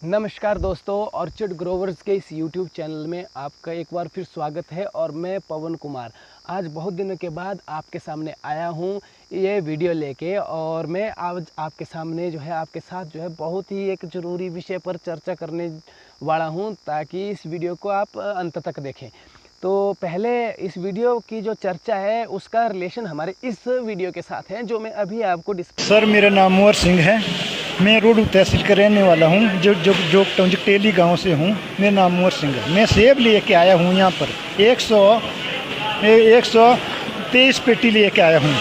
नमस्कार दोस्तों, orchid growers के इस यूट्यूब चैनल में आपका एक बार फिर स्वागत है। और मैं पवन कुमार आज बहुत दिनों के बाद आपके सामने आया हूँ ये वीडियो लेके। और मैं आज आपके सामने जो है आपके साथ जो है बहुत ही एक ज़रूरी विषय पर चर्चा करने वाला हूँ, ताकि इस वीडियो को आप अंत तक देखें। तो पहले इस वीडियो की जो चर्चा है उसका रिलेशन हमारे इस वीडियो के साथ है, जो मैं अभी आपको सर मेरा नाम मोहर सिंह है। मैं रोडू तहसील का रहने वाला हूँ, जो टेली गांव से हूँ। मेरा नाम मोहर सिंह है। मैं सेब लेके आया हूँ यहाँ पर 123 पेटी लेके आया हूँ।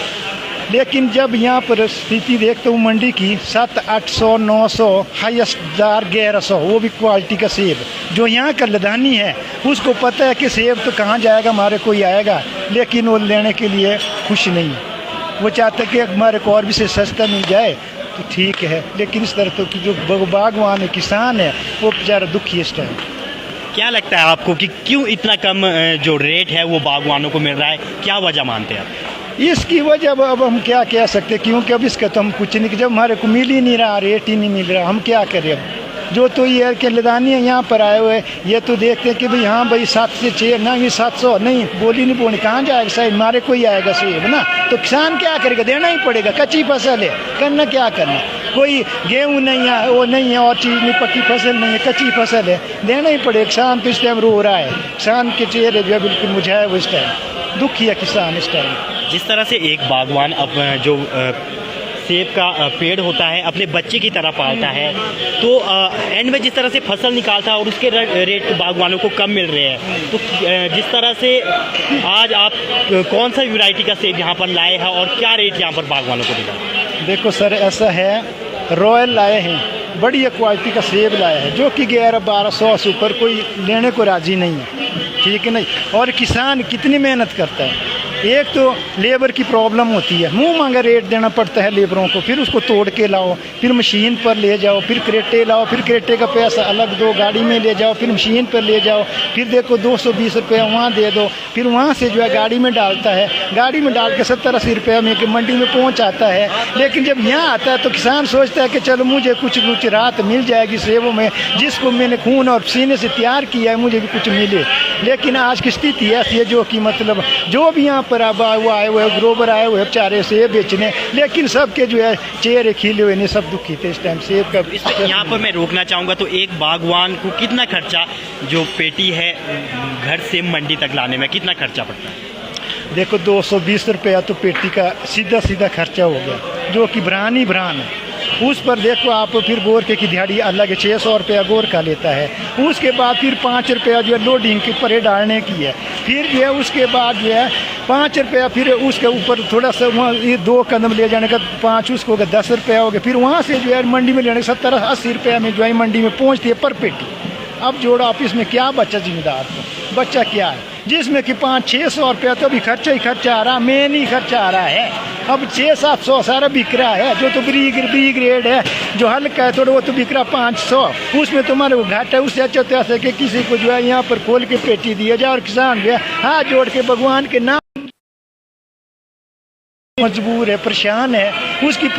लेकिन जब यहाँ पर स्थिति देखता हूँ मंडी की 700-800 900 हाईएस्ट 1100, वो भी क्वालिटी का सेब। जो यहाँ का लदानी है उसको पता है कि सेब तो कहाँ जाएगा, हमारे कोई आएगा, लेकिन वो लेने के लिए खुश नहीं। वो चाहते कि हमारे को और भी से सस्ता मिल जाए तो ठीक है, लेकिन इस तरह तो जो बागवान है, किसान है, वो बेचारा दुखी है इस टाइम। क्या लगता है आपको कि क्यों इतना कम जो रेट है वो बागवानों को मिल रहा है? क्या वजह मानते हैं आप? इसकी वजह अब हम क्या कह सकते हैं, क्योंकि अब इसका तो हम कुछ नहीं, जब हमारे को मिल ही नहीं रहा, रेट ही नहीं मिल रहा, हम क्या करें। अब जो तो ये के लदानी है यहाँ पर आए हुए, ये तो देखते हैं कि भाई हाँ भाई 7 से 6 ना, ये 700 नहीं, बोली नहीं बोली, कहाँ जाएगा साहब, हमारे कोई आएगा सेब ना। तो किसान क्या करेगा, देना ही पड़ेगा। कच्ची फसल है, करना क्या करना, कोई गेहूँ नहीं है, वो नहीं है, और चीज़ नहीं, पक्की फसल नहीं है, कच्ची फसल है, देना ही पड़ेगा। किसान तो इस टाइम रो रहा है, किसान के चेहरे जो है बिल्कुल मुझे वो इस टाइम दुखी है किसान इस टाइम। जिस तरह से एक बागवान अब जो सेब का पेड़ होता है अपने बच्चे की तरह पालता है, तो एंड में जिस तरह से फसल निकालता है और उसके रेट बागवानों को कम मिल रहे हैं, तो जिस तरह से आज आप कौन सा वैरायटी का सेब यहाँ पर लाए हैं और क्या रेट यहाँ पर बागवानों को मिला? देखो सर, ऐसा है, रॉयल लाए हैं, बढ़िया क्वालिटी का सेब लाया है, जो कि 1100-1200 से ऊपर कोई लेने को राजी नहीं है, ठीक है नहीं। और किसान कितनी मेहनत करता है, एक तो लेबर की प्रॉब्लम होती है, मुंह मांगा रेट देना पड़ता है लेबरों को, फिर उसको तोड़ के लाओ, फिर मशीन पर ले जाओ, फिर क्रेटे लाओ, फिर क्रेटे का पैसा अलग दो, गाड़ी में ले जाओ, फिर मशीन पर ले जाओ, फिर देखो 220 रुपये वहाँ दे दो, फिर वहाँ से जो है गाड़ी में डालता है, गाड़ी में डाल के 70-80 रुपये में मंडी में पहुँच आता है। लेकिन जब यहाँ आता है तो किसान सोचता है कि चलो मुझे कुछ राहत मिल जाएगी सेबों में, जिसको मैंने खून और पसीने से तैयार किया है, मुझे भी कुछ मिले। लेकिन आज की स्थिति ऐसी है, जो कि मतलब जो भी यहाँ पर अब वो आए हुए ग्रोवर आए हुए बेचारे सेब बेचने, लेकिन सबके जो है चेहरे खिले हुए नहीं, सब दुखी थे इस टाइम सेब का। यहाँ पर मैं रोकना चाहूँगा, तो एक बागवान को कितना खर्चा, जो पेटी है घर से मंडी तक लाने में कितना खर्चा पड़ता है? देखो 220 रुपया तो पेटी का सीधा सीधा खर्चा हो गया, जो कि ब्रान ही ब्रान है। उस पर देखो आप, फिर गोर के की दिहाड़ी अलग है, 600 रुपया गोर का लेता है। उसके बाद फिर 5 रुपया जो है लोडिंग के ऊपर डालने की है, फिर जो है उसके बाद जो है 5 रुपया, फिर उसके ऊपर थोड़ा सा वहाँ ये 2 कदम ले जाने का 5, उसको 10 रुपया हो गया। फिर वहाँ से जो है मंडी में लेने 70-80 रुपया में जो है मंडी में पहुँचती है पर पेटी। अब जोड़ो आप, इसमें क्या बच्चा जिम्मेदार को, बच्चा क्या है, जिसमें कि 500-600 रुपया तो अभी खर्चा ही खर्चा आ रहा, मेन ही खर्चा आ रहा है। अब 600-700 सारा बिक रहा है, जो तो बी ग्रेड है, जो हल्का है थोड़ा, वो तो बिक रहा 500, उसमें तुम्हारे को घाटा है। उससे अच्छा तो ऐसा कि किसी को जो है यहाँ पर खोल के पेटी दिया जाए, और किसान जो है हाथ जोड़ के भगवान के नाम मजबूर है, परेशान है, उसकी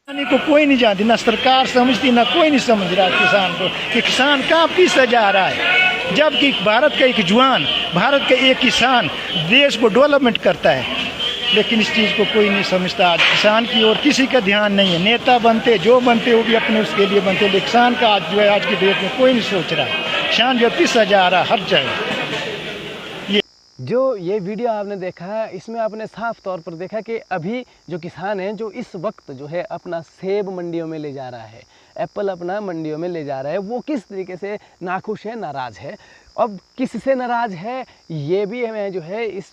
को कोई नहीं जानती, ना सरकार समझती, ना कोई नहीं समझ रहा किसान को, कि किसान कहाँ पीछे जा रहा है। जबकि भारत का एक जवान, भारत का एक किसान देश को डेवलपमेंट करता है, लेकिन इस चीज़ को कोई नहीं समझता। आज किसान की ओर किसी का ध्यान नहीं है। नेता बनते जो बनते वो भी अपने उसके लिए बनते, लेकिन किसान का आज जो है आज की डेट में कोई नहीं सोच रहा है। किसान जो पीछे जा रहा है हर जगह। जो ये वीडियो आपने देखा है, इसमें आपने साफ तौर पर देखा कि अभी जो किसान है, जो इस वक्त जो है अपना सेब मंडियों में ले जा रहा है, एप्पल अपना मंडियों में ले जा रहा है, वो किस तरीके से नाखुश है, नाराज़ है। अब किससे नाराज़ है ये भी मैं जो है इस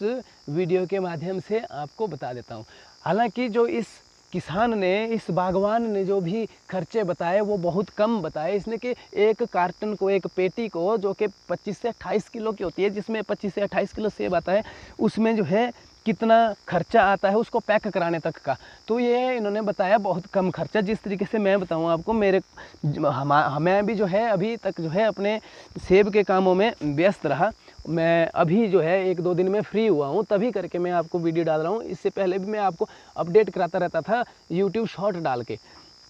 वीडियो के माध्यम से आपको बता देता हूँ। हालांकि जो इस किसान ने, इस बागवान ने जो भी खर्चे बताए वो बहुत कम बताए। इसने कि एक कार्टन को, एक पेटी को, जो कि 25 से 28 किलो की होती है, जिसमें 25 से 28 किलो सेब आता है, उसमें जो है कितना खर्चा आता है उसको पैक कराने तक का, तो ये इन्होंने बताया बहुत कम खर्चा। जिस तरीके से मैं बताऊँ आपको, मैं भी जो है अभी तक जो है अपने सेब के कामों में व्यस्त रहा। मैं अभी जो है 1-2 दिन में फ्री हुआ हूँ, तभी करके मैं आपको वीडियो डाल रहा हूँ। इससे पहले भी मैं आपको अपडेट कराता रहता था यूट्यूब शॉर्ट डाल के।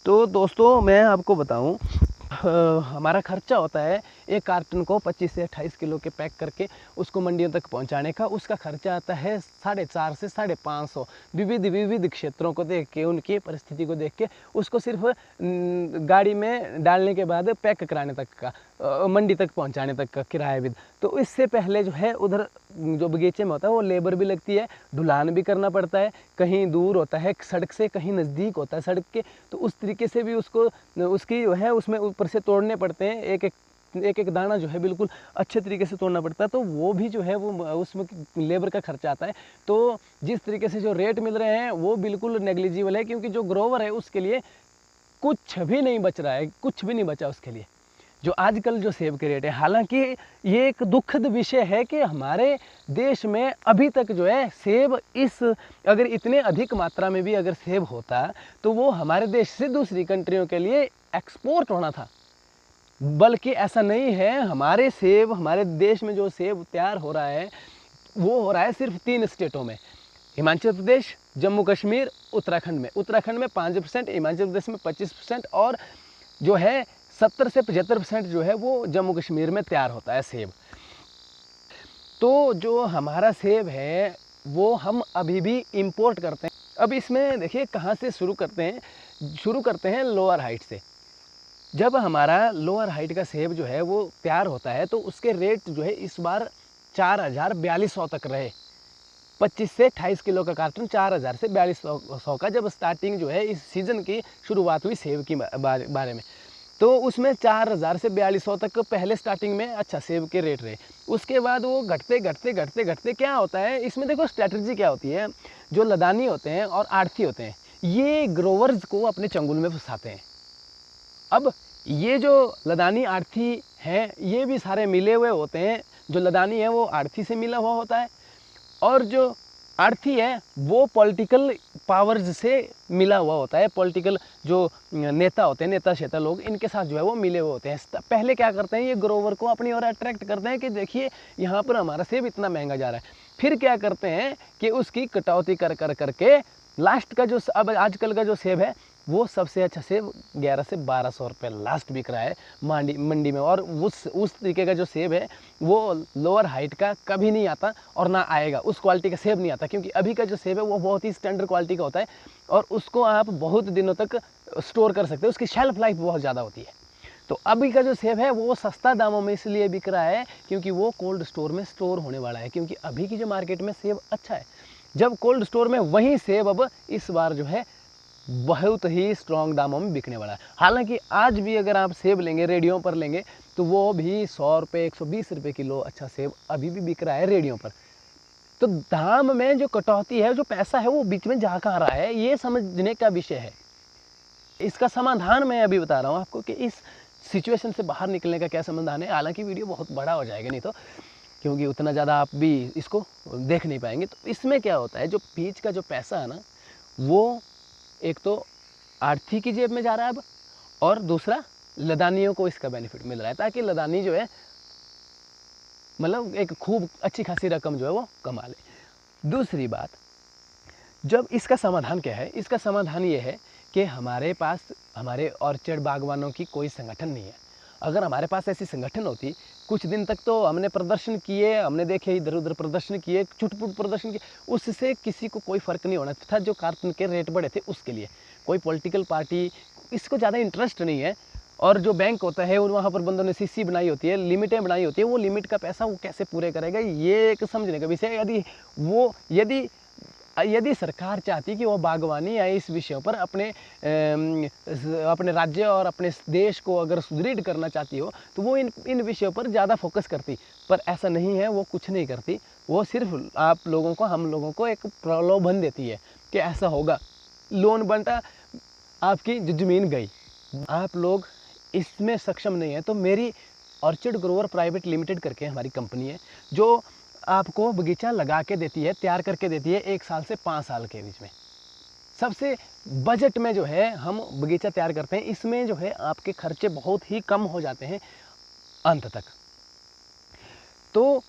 तो दोस्तों मैं आपको बताऊं, हमारा खर्चा होता है एक कार्टन को 25 से 28 किलो के पैक करके उसको मंडियों तक पहुंचाने का। उसका खर्चा आता है 450 से 550। विविध क्षेत्रों को देख के, उनकी परिस्थिति को देख के उसको सिर्फ गाड़ी में डालने के बाद पैक कराने तक का, मंडी तक पहुंचाने तक का किराया भी। तो इससे पहले जो है उधर जो बगीचे में होता है वो लेबर भी लगती है, ढुलान भी करना पड़ता है, कहीं दूर होता है सड़क से, कहीं नज़दीक होता है सड़क के, तो उस तरीके से भी उसको उसकी जो है उसमें ऊपर से तोड़ने पड़ते हैं। एक दाना जो है बिल्कुल अच्छे तरीके से तोड़ना पड़ता है, तो वो भी जो है वो उसमें लेबर का खर्चा आता है। तो जिस तरीके से जो रेट मिल रहे हैं वो बिल्कुल नेग्लिजिबल है, क्योंकि जो ग्रोवर है उसके लिए कुछ भी नहीं बच रहा है, कुछ भी नहीं बचा उसके लिए जो आजकल जो सेब के रेट है। हालांकि ये एक दुखद विषय है कि हमारे देश में अभी तक जो है सेब अगर इतने अधिक मात्रा में भी अगर सेब होता तो वो हमारे देश से दूसरी कंट्रियों के लिए एक्सपोर्ट होना था, बल्कि ऐसा नहीं है। हमारे देश में जो सेब तैयार हो रहा है वो हो रहा है सिर्फ 3 स्टेटों में, हिमाचल प्रदेश, जम्मू कश्मीर, उत्तराखंड में 5%, हिमाचल प्रदेश में 25% और जो है 70 से 75% जो है वो जम्मू कश्मीर में तैयार होता है सेब। तो जो हमारा सेब है वो हम अभी भी इंपोर्ट करते हैं। अब इसमें देखिए कहाँ से शुरू करते हैं लोअर हाइट से। जब हमारा लोअर हाइट का सेब जो है वो तैयार होता है तो उसके रेट जो है इस बार 4,000-4,200 तक रहे। 25 से 28 किलो का कार्टन 4,000 से 4,200 का जब स्टार्टिंग जो है इस सीज़न की शुरुआत हुई सेब की बारे में, तो उसमें 4,000 से 4,200 तक पहले स्टार्टिंग में अच्छा सेब के रेट रहे। उसके बाद वो घटते क्या होता है इसमें, देखो स्ट्रैटेजी क्या होती है। जो लदानी होते हैं और आड़ती होते हैं ये ग्रोवर्स को अपने चंगुल में फंसाते हैं। अब ये जो लदानी आड़ती हैं ये भी सारे मिले हुए होते हैं। जो लदानी है वो आड़ती से मिला हुआ होता है और जो आड़ती है वो पॉलिटिकल पावर्स से मिला हुआ होता है। पॉलिटिकल जो नेता होते हैं, नेता शेता लोग, इनके साथ जो है वो मिले हुए होते हैं। पहले क्या करते हैं, ये ग्रोवर को अपनी ओर अट्रैक्ट करते हैं कि देखिए यहाँ पर हमारा सेब इतना महंगा जा रहा है। फिर क्या करते हैं कि उसकी कटौती करके लास्ट का जो अब आजकल का जो सेब है वो सबसे अच्छा सेब 1100 से 1200 रुपये लास्ट बिक रहा है मंडी में। और उस तरीके का जो सेब है वो लोअर हाइट का कभी नहीं आता और ना आएगा, उस क्वालिटी का सेब नहीं आता, क्योंकि अभी का जो सेब है वो बहुत ही स्टैंडर्ड क्वालिटी का होता है और उसको आप बहुत दिनों तक स्टोर कर सकते हो, उसकी शेल्फ लाइफ बहुत ज़्यादा होती है। तो अभी का जो सेब है वो सस्ता दामों में इसलिए बिक रहा है क्योंकि वो कोल्ड स्टोर में स्टोर होने वाला है, क्योंकि अभी की जो मार्केट में सेब अच्छा है। जब कोल्ड स्टोर में वही सेब अब इस बार जो है बहुत ही स्ट्रॉन्ग दामों में बिकने वाला है। हालांकि आज भी अगर आप सेब लेंगे, रेडियो पर लेंगे, तो वो भी 100 रुपये 120 रुपये किलो अच्छा सेब अभी भी बिक रहा है रेडियो पर। तो दाम में जो कटौती है, जो पैसा है वो बीच में जा कहाँ रहा है, ये समझने का विषय है। इसका समाधान मैं अभी बता रहा हूँ आपको कि इस सिचुएशन से बाहर निकलने का क्या समाधान है। हालांकि वीडियो बहुत बड़ा हो जाएगा नहीं तो, क्योंकि उतना ज़्यादा आप भी इसको देख नहीं पाएंगे। तो इसमें क्या होता है, जो बीच का जो पैसा है ना वो एक तो आड़ती की जेब में जा रहा है अब, और दूसरा लदानियों को इसका बेनिफिट मिल रहा है, ताकि लदानी जो है मतलब एक खूब अच्छी खासी रकम जो है वो कमा ले। दूसरी बात, जब इसका समाधान क्या है, इसका समाधान ये है कि हमारे पास हमारे ऑर्चर्ड बागवानों की कोई संगठन नहीं है। अगर हमारे पास ऐसी संगठन होती, कुछ दिन तक तो हमने प्रदर्शन किए, हमने देखे इधर उधर प्रदर्शन किए, चुटपुट प्रदर्शन किए, उससे किसी को कोई फ़र्क नहीं होना था। जो कार्टन के रेट बढ़े थे उसके लिए कोई पॉलिटिकल पार्टी इसको ज़्यादा इंटरेस्ट नहीं है। और जो बैंक होता है वहाँ पर बंदों ने सीसी बनाई होती है, लिमिटें बनाई होती है, वो लिमिट का पैसा वो कैसे पूरे करेगा, ये एक समझने का विषय है। यदि सरकार चाहती कि वो बागवानी या इस विषयों पर अपने राज्य और अपने देश को अगर सुदृढ़ करना चाहती हो तो वो इन विषयों पर ज़्यादा फोकस करती, पर ऐसा नहीं है। वो कुछ नहीं करती, वो सिर्फ आप लोगों को, हम लोगों को एक प्रलोभन देती है कि ऐसा होगा, लोन बनता, आपकी जो ज़मीन गई, आप लोग इसमें सक्षम नहीं है। तो मेरी ऑर्चिड ग्रोवर प्राइवेट लिमिटेड करके हमारी कंपनी है जो आपको बगीचा लगा के देती है, तैयार करके देती है 1 साल से 5 साल के बीच में। सबसे बजट में जो है हम बगीचा तैयार करते हैं, इसमें जो है आपके खर्चे बहुत ही कम हो जाते हैं अंत तक। तो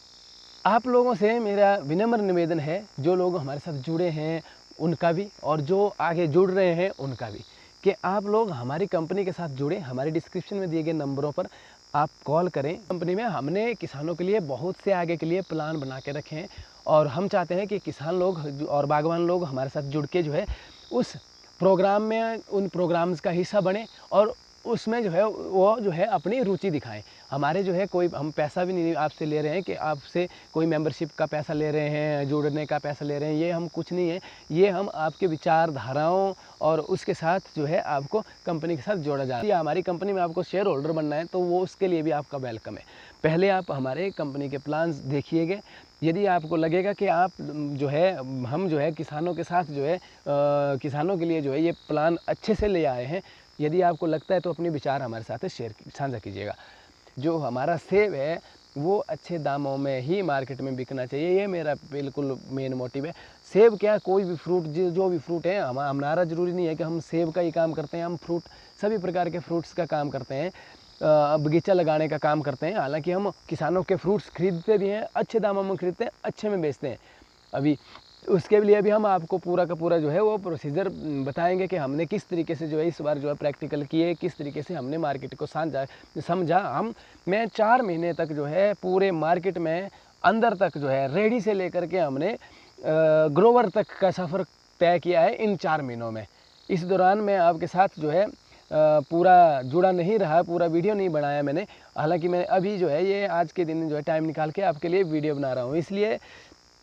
आप लोगों से मेरा विनम्र निवेदन है, जो लोग हमारे साथ जुड़े हैं उनका भी और जो आगे जुड़ रहे हैं उनका भी, कि आप लोग हमारी कंपनी के साथ जुड़े। हमारे डिस्क्रिप्शन में दिए गए नंबरों पर आप कॉल करें। कंपनी में हमने किसानों के लिए बहुत से आगे के लिए प्लान बना के रखे हैं और हम चाहते हैं कि किसान लोग और बागवान लोग हमारे साथ जुड़ के जो है उस प्रोग्राम में उन प्रोग्राम्स का हिस्सा बने और उसमें जो है वो जो है अपनी रुचि दिखाएं। हमारे जो है कोई हम पैसा भी नहीं आपसे ले रहे हैं कि आपसे कोई मेंबरशिप का पैसा ले रहे हैं, जुड़ने का पैसा ले रहे हैं, ये हम कुछ नहीं है। ये हम आपके विचारधाराओं और उसके साथ जो है आपको कंपनी के साथ जोड़ा जा रहा है। या हमारी कंपनी में आपको शेयर होल्डर बनना है तो वो उसके लिए भी आपका वेलकम है। पहले आप हमारे कंपनी के प्लान्स देखिएगा। यदि आपको लगेगा कि आप जो है हम जो है किसानों के साथ जो है किसानों के लिए जो है ये प्लान अच्छे से ले आए हैं, यदि आपको लगता है तो अपने विचार हमारे साथ साझा कीजिएगा। जो हमारा सेब है वो अच्छे दामों में ही मार्केट में बिकना चाहिए, ये मेरा बिल्कुल मेन मोटिव है। सेब क्या, कोई भी फ्रूट जो भी फ्रूट है, हमारा ज़रूरी नहीं है कि हम सेब का ही काम करते हैं, हम फ्रूट सभी प्रकार के फ्रूट्स का काम करते हैं, बगीचा लगाने का काम करते हैं। हालांकि हम किसानों के फ्रूट्स खरीदते भी हैं, अच्छे दामों में खरीदते हैं, अच्छे में बेचते हैं। अभी उसके लिए भी हम आपको पूरा का पूरा जो है वो प्रोसीजर बताएंगे कि हमने किस तरीके से जो है इस बार जो है प्रैक्टिकल किए, किस तरीके से हमने मार्केट को समझा। मैं 4 महीने तक जो है पूरे मार्केट में अंदर तक जो है रेडी से लेकर के हमने ग्रोवर तक का सफ़र तय किया है इन 4 महीनों में। इस दौरान मैं आपके साथ जो है पूरा जुड़ा नहीं रहा, पूरा वीडियो नहीं बनाया मैंने। हालांकि मैं अभी जो है ये आज के दिन जो है टाइम निकाल के आपके लिए वीडियो बना रहा हूँ। इसलिए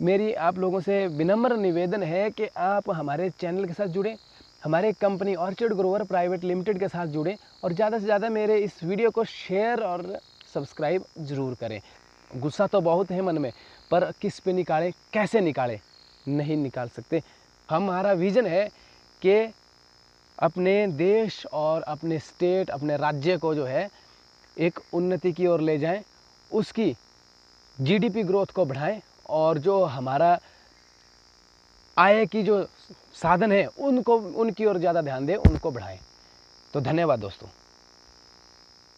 मेरी आप लोगों से विनम्र निवेदन है कि आप हमारे चैनल के साथ जुड़ें, हमारे company orchid Grover private limited के साथ जुड़ें और ज़्यादा से ज़्यादा मेरे इस वीडियो को शेयर और सब्सक्राइब ज़रूर करें। गुस्सा तो बहुत है मन में, पर किस पे निकालें, कैसे निकालें, नहीं निकाल सकते। हमारा विज़न है कि अपने देश और अपने स्टेट, अपने राज्य को जो है एक उन्नति की ओर ले जाएं, उसकी जीडीपी ग्रोथ को बढ़ाएं और जो हमारा आय की जो साधन है उनकी ओर ज़्यादा ध्यान दें, उनको बढ़ाएं। तो धन्यवाद दोस्तों।